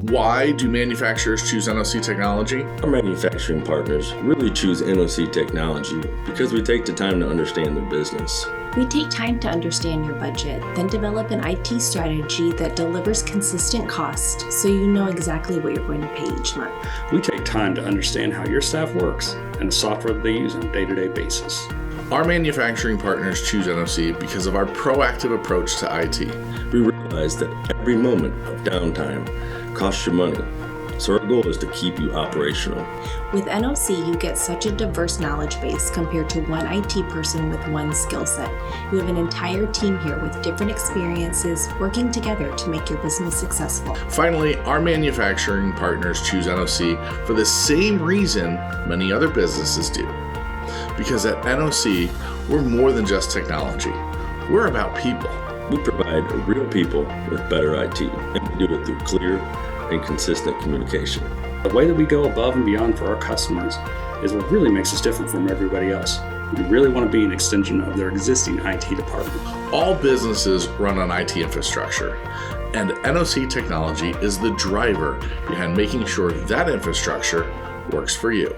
Why do manufacturers choose NOC Technology? Our manufacturing partners really choose NOC Technology because we take the time to understand their business. We take time to understand your budget, then develop an IT strategy that delivers consistent cost so you know exactly what you're going to pay each month. We take time to understand how your staff works and the software that they use on a day-to-day basis. Our manufacturing partners choose NOC because of our proactive approach to IT. We realize that every moment of downtime costs you money, so our goal is to keep you operational. With NOC, you get such a diverse knowledge base compared to one IT person with one skill set. You have an entire team here with different experiences working together to make your business successful. Finally, our manufacturing partners choose NOC for the same reason many other businesses do. Because at NOC, we're more than just technology. We're about people. We provide real people with better IT, and we do it through clear and consistent communication. The way that we go above and beyond for our customers is what really makes us different from everybody else. We really want to be an extension of their existing IT department. All businesses run on IT infrastructure, and NOC Technology is the driver behind making sure that infrastructure works for you.